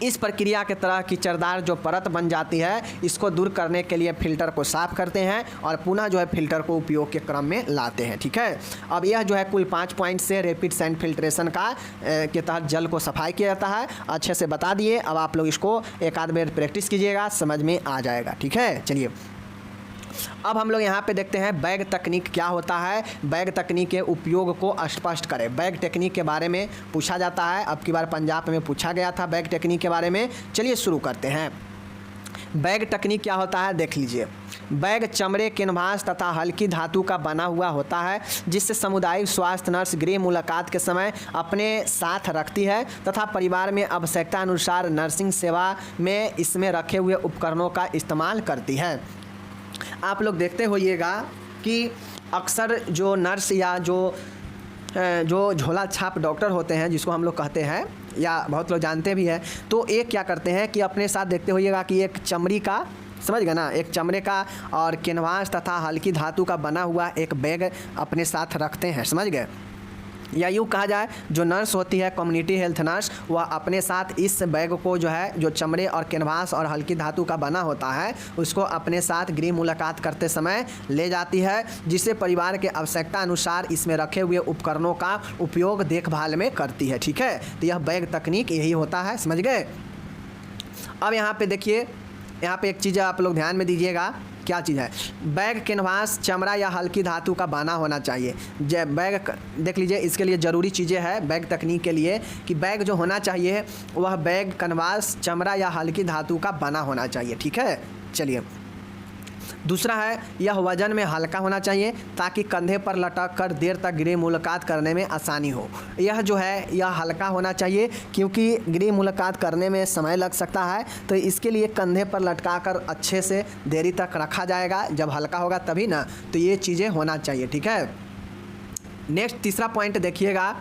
इस प्रक्रिया के तरह कीचड़दार जो परत बन जाती है इसको दूर करने के लिए फ़िल्टर को साफ़ करते हैं और पुनः जो है फ़िल्टर को उपयोग के क्रम में लाते हैं, ठीक है। अब यह जो है कुल 5 पॉइंट से रैपिड सैंड फिल्ट्रेशन का के तहत जल को सफाई किया जाता है। अच्छे से बता दिए, अब आप लोग इसको एक आध बार प्रैक्टिस कीजिएगा, समझ में आ जाएगा, ठीक है। चलिए अब हम लोग यहाँ पे देखते हैं बैग तकनीक क्या होता है। बैग तकनीक के उपयोग को स्पष्ट करें। बैग टेक्निक के बारे में पूछा जाता है, अब की बार पंजाब में पूछा गया था बैग टेक्निक के बारे में। चलिए शुरू करते हैं। बैग तकनीक क्या होता है देख लीजिए। बैग चमड़े, कैनवास तथा हल्की धातु का बना हुआ होता है जिससे सामुदायिक स्वास्थ्य नर्स गृह मुलाकात के समय अपने साथ रखती है तथा परिवार में आवश्यकता अनुसार नर्सिंग सेवा में इसमें रखे हुए उपकरणों का इस्तेमाल करती है। आप लोग देखते होइएगा कि अक्सर जो नर्स या जो जो झोला छाप डॉक्टर होते हैं, जिसको हम लोग कहते हैं या बहुत लोग जानते भी हैं, तो एक क्या करते हैं कि अपने साथ देखते होइएगा कि एक चमड़ी का, समझ गए ना, एक चमड़े का और कैनवास तथा हल्की धातु का बना हुआ एक बैग अपने साथ रखते हैं, समझ गए। या यूँ कहा जाए, जो नर्स होती है कम्युनिटी हेल्थ नर्स, वह अपने साथ इस बैग को जो है, जो चमड़े और कैनवास और हल्की धातु का बना होता है, उसको अपने साथ गृह मुलाकात करते समय ले जाती है, जिससे परिवार के आवश्यकता अनुसार इसमें रखे हुए उपकरणों का उपयोग देखभाल में करती है। ठीक है, तो यह बैग तकनीक यही होता है, समझ गए। अब यहाँ पे देखिए, यहाँ पे एक चीज़ आप लोग ध्यान में दीजिएगा, क्या चीज़ है, बैग कैनवास चमड़ा या हल्की धातु का बना होना चाहिए। बैग देख लीजिए, इसके लिए ज़रूरी चीज़ें हैं बैग तकनीक के लिए कि बैग जो होना चाहिए वह बैग कैनवास चमड़ा या हल्की धातु का बना होना चाहिए। ठीक है, चलिए। दूसरा है, यह वजन में हल्का होना चाहिए ताकि कंधे पर लटक कर देर तक गृह मुलाकात करने में आसानी हो। यह जो है, यह हल्का होना चाहिए क्योंकि गृह मुलाकात करने में समय लग सकता है, तो इसके लिए कंधे पर लटका कर अच्छे से देरी तक रखा जाएगा। जब हल्का होगा तभी ना, तो ये चीज़ें होना चाहिए। ठीक है, नेक्स्ट तीसरा पॉइंट देखिएगा,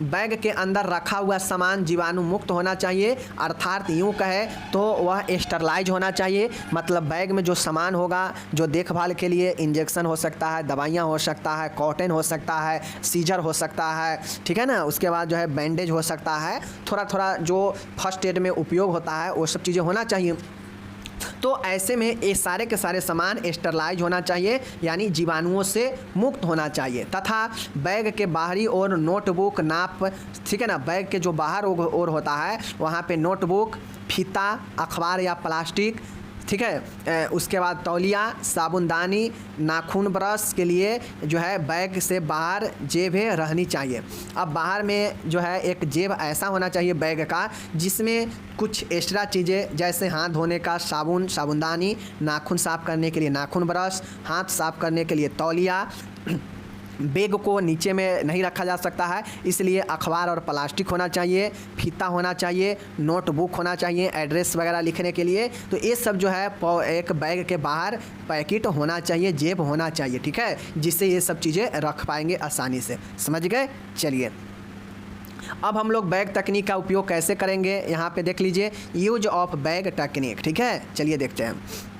बैग के अंदर रखा हुआ सामान जीवाणु मुक्त होना चाहिए, अर्थात यूँ कहे तो वह स्टरलाइज होना चाहिए। मतलब बैग में जो सामान होगा, जो देखभाल के लिए इंजेक्शन हो सकता है, दवाइयाँ हो सकता है, कॉटन हो सकता है, सीजर हो सकता है, ठीक है ना, उसके बाद जो है बैंडेज हो सकता है, थोड़ा थोड़ा जो फर्स्ट एड में उपयोग होता है वो सब चीज़ें होना चाहिए। तो ऐसे में ये सारे के सारे सामान स्टरलाइज होना चाहिए, यानी जीवाणुओं से मुक्त होना चाहिए। तथा बैग के बाहरी ओर नोटबुक नाप, ठीक है ना, बैग के जो बाहर ओर होता है वहाँ पे नोटबुक, फीता, अखबार या प्लास्टिक, ठीक है, उसके बाद तौलिया, साबुनदानी, नाखून ब्रश के लिए जो है बैग से बाहर जेबें रहनी चाहिए। अब बाहर में जो है एक जेब ऐसा होना चाहिए बैग का जिसमें कुछ एक्स्ट्रा चीज़ें, जैसे हाथ धोने का साबुन, साबुनदानी, नाखून साफ़ करने के लिए नाखून ब्रश, हाथ साफ़ करने के लिए तौलिया। बैग को नीचे में नहीं रखा जा सकता है, इसलिए अखबार और प्लास्टिक होना चाहिए, फीता होना चाहिए, नोटबुक होना चाहिए एड्रेस वगैरह लिखने के लिए। तो ये सब जो है एक बैग के बाहर पैकेट होना चाहिए, जेब होना चाहिए। ठीक है, जिससे ये सब चीज़ें रख पाएंगे आसानी से, समझ गए। चलिए, अब हम लोग बैग तकनीक का उपयोग कैसे करेंगे, यहाँ पे देख लीजिए, यूज ऑफ बैग टेक्निक। ठीक है, चलिए देखते हैं।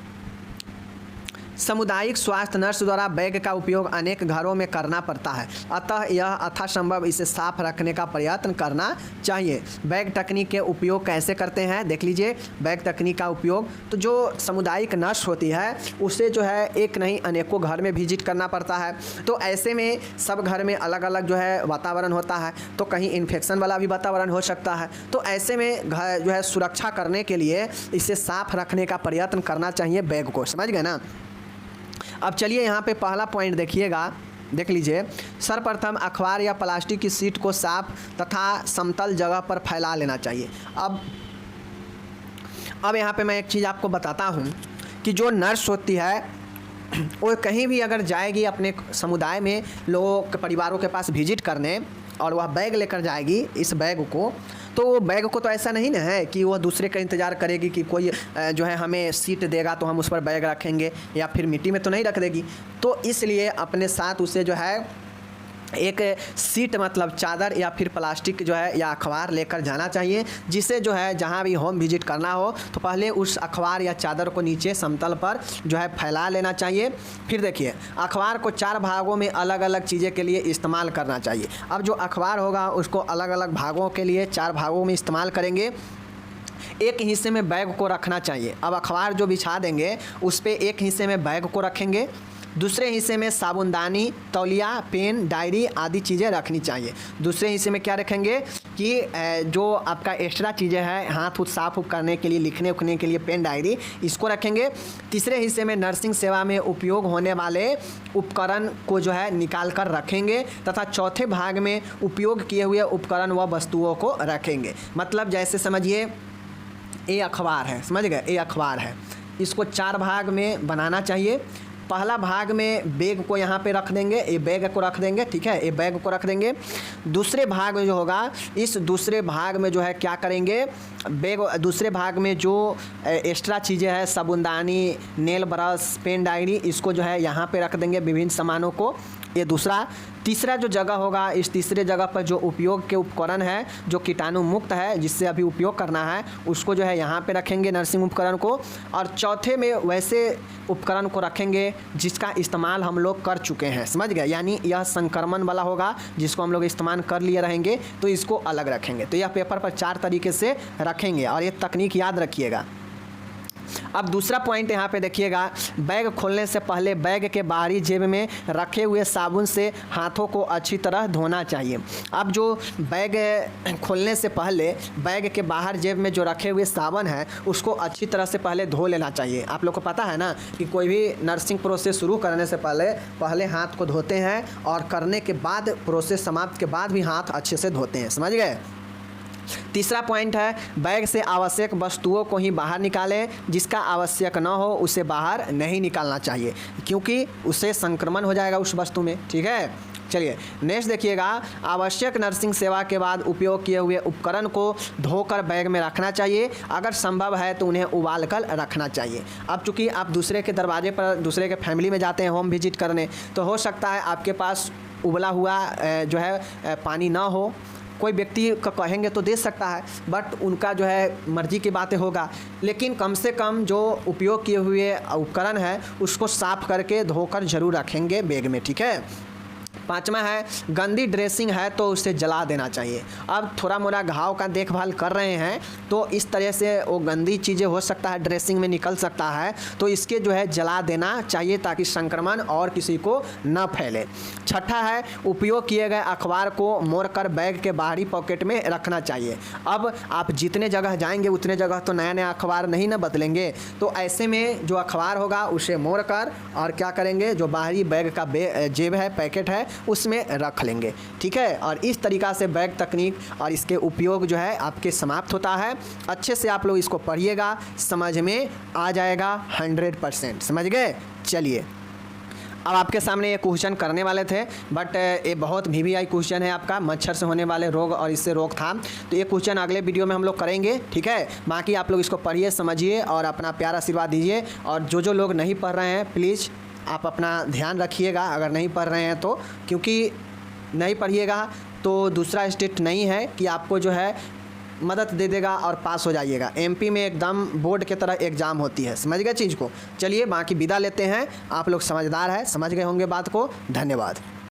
सामुदायिक स्वास्थ्य नर्स द्वारा बैग का उपयोग अनेक घरों में करना पड़ता है, अतः यह यथासंभव इसे साफ रखने का प्रयत्न करना चाहिए। बैग तकनीक के उपयोग कैसे करते हैं, देख लीजिए। बैग तकनीक का उपयोग, तो जो सामुदायिक नर्स होती है उसे जो है एक नहीं अनेकों घर में विजिट करना पड़ता है। तो ऐसे में सब घर में अलग अलग जो है वातावरण होता है, तो कहीं इन्फेक्शन वाला भी वातावरण हो सकता है। तो ऐसे में घर जो है सुरक्षा करने के लिए इसे साफ रखने का प्रयत्न करना चाहिए बैग को, समझ गए ना। अब चलिए यहाँ पे पहला पॉइंट देखिएगा, देख लीजिए। सर्वप्रथम अखबार या प्लास्टिक की शीट को साफ तथा समतल जगह पर फैला लेना चाहिए। अब यहाँ पे मैं एक चीज़ आपको बताता हूँ कि जो नर्स होती है वो कहीं भी अगर जाएगी अपने समुदाय में लोगों के परिवारों के पास विजिट करने, और वह बैग लेकर जाएगी इस बैग को, तो वो बैग को तो ऐसा नहीं ना है कि वह दूसरे का इंतज़ार करेगी कि कोई जो है हमें सीट देगा तो हम उस पर बैग रखेंगे, या फिर मिट्टी में तो नहीं रख देगी। तो इसलिए अपने साथ उसे जो है एक सीट, मतलब चादर या फिर प्लास्टिक जो है या अखबार लेकर जाना चाहिए, जिसे जो है जहाँ भी होम विजिट करना हो तो पहले उस अखबार या चादर को नीचे समतल पर जो है फैला लेना चाहिए। फिर देखिए, अखबार को 4 भागों में अलग अलग चीज़ें के लिए इस्तेमाल करना चाहिए। अब जो अखबार होगा उसको अलग अलग भागों के लिए 4 भागों में इस्तेमाल करेंगे। एक हिस्से में बैग को रखना चाहिए। अब अखबार जो बिछा देंगे उस पर एक हिस्से में बैग को रखेंगे, दूसरे हिस्से में साबुनदानी, तौलिया, पेन, डायरी आदि चीज़ें रखनी चाहिए। दूसरे हिस्से में क्या रखेंगे कि जो आपका एक्स्ट्रा चीज़ें हैं, हाथ उथ साफ करने के लिए, लिखने उखने के लिए पेन, डायरी, इसको रखेंगे। तीसरे हिस्से में नर्सिंग सेवा में उपयोग होने वाले उपकरण को जो है निकाल कर रखेंगे, तथा चौथे भाग में उपयोग किए हुए उपकरण व वस्तुओं को रखेंगे। मतलब जैसे समझिए ये अखबार है, समझ गए, ये अखबार है, इसको 4 भाग में बनाना चाहिए। पहला भाग में बैग को यहाँ पे रख देंगे, ये बैग को रख देंगे, ठीक है, ये बैग को रख देंगे। दूसरे भाग में जो होगा, इस दूसरे भाग में जो है क्या करेंगे, बैग दूसरे भाग में जो एक्स्ट्रा चीज़ें हैं, साबुनदानी, नेल ब्रश, पेन, डायरी, इसको जो है यहाँ पे रख देंगे विभिन्न सामानों को। ये दूसरा। तीसरा जो जगह होगा, इस तीसरे जगह पर जो उपयोग के उपकरण है, जो कीटाणु मुक्त है, जिससे अभी उपयोग करना है, उसको जो है यहाँ पे रखेंगे नर्सिंग उपकरण को। और चौथे में वैसे उपकरण को रखेंगे जिसका इस्तेमाल हम लोग कर चुके हैं, समझ गए, यानी यह संक्रमण वाला होगा जिसको हम लोग इस्तेमाल कर लिए रहेंगे, तो इसको अलग रखेंगे। तो यह पेपर पर 4 तरीके से रखेंगे और ये तकनीक याद रखिएगा। अब दूसरा पॉइंट यहाँ पे देखिएगा, बैग खोलने से पहले बैग के बाहरी जेब में रखे हुए साबुन से हाथों को अच्छी तरह धोना चाहिए। अब जो बैग खोलने से पहले बैग के बाहर जेब में जो रखे हुए साबुन है उसको अच्छी तरह से पहले धो लेना चाहिए। आप लोग को पता है ना कि कोई भी नर्सिंग प्रोसेस शुरू करने से पहले हाथ को धोते हैं और करने के बाद, प्रोसेस समाप्त के बाद भी हाथ अच्छे से धोते हैं, समझ गए। तीसरा पॉइंट है, बैग से आवश्यक वस्तुओं को ही बाहर निकालें, जिसका आवश्यक न हो उसे बाहर नहीं निकालना चाहिए, क्योंकि उससे संक्रमण हो जाएगा उस वस्तु में, ठीक है। चलिए नेक्स्ट देखिएगा, आवश्यक नर्सिंग सेवा के बाद उपयोग किए हुए उपकरण को धोकर बैग में रखना चाहिए, अगर संभव है तो उन्हें उबाल कर रखना चाहिए। अब चूँकि आप दूसरे के दरवाजे पर, दूसरे के फैमिली में जाते हैं होम विजिट करने, तो हो सकता है आपके पास उबला हुआ जो है पानी ना हो। कोई व्यक्ति का कहेंगे तो दे सकता है, बट उनका जो है मर्जी की बातें होगा, लेकिन कम से कम जो उपयोग किए हुए उपकरण है उसको साफ़ करके धोकर ज़रूर रखेंगे बैग में, ठीक है। पाँचवा है, गंदी ड्रेसिंग है तो उसे जला देना चाहिए। अब थोड़ा मोड़ा घाव का देखभाल कर रहे हैं तो इस तरह से वो गंदी चीज़ें हो सकता है ड्रेसिंग में निकल सकता है, तो इसके जो है जला देना चाहिए ताकि संक्रमण और किसी को न फैले। छठा है, उपयोग किए गए अखबार को मोड़कर बैग के बाहरी पॉकेट में रखना चाहिए। अब आप जितने जगह जाएंगे उतने जगह तो नया नया अखबार नहीं न बदलेंगे, तो ऐसे में जो अखबार होगा उसे मोड़कर और क्या करेंगे, जो बाहरी बैग का जेब है, पैकेट है, उसमें रख लेंगे, ठीक है। और इस तरीक़ा से बैग तकनीक और इसके उपयोग जो है आपके समाप्त होता है। अच्छे से आप लोग इसको पढ़िएगा, समझ में आ जाएगा 100%, समझ गए। चलिए अब आपके सामने ये क्वेश्चन करने वाले थे, बट ये बहुत VVI क्वेश्चन है आपका, मच्छर से होने वाले रोग और इससे रोकथाम। तो ये क्वेश्चन अगले वीडियो में हम लोग करेंगे, ठीक है। बाकी आप लोग इसको पढ़िए, समझिए और अपना प्यार आशीर्वाद दीजिए। और जो लोग नहीं पढ़ रहे हैं प्लीज़ आप अपना ध्यान रखिएगा, अगर नहीं पढ़ रहे हैं तो, क्योंकि नहीं पढ़िएगा तो दूसरा स्टेट नहीं है कि आपको जो है मदद दे देगा और पास हो जाइएगा। MP में एकदम बोर्ड के तरह एग्ज़ाम होती है, समझ गए चीज़ को। चलिए बाकी विदा लेते हैं, आप लोग समझदार हैं, समझ गए होंगे बात को। धन्यवाद।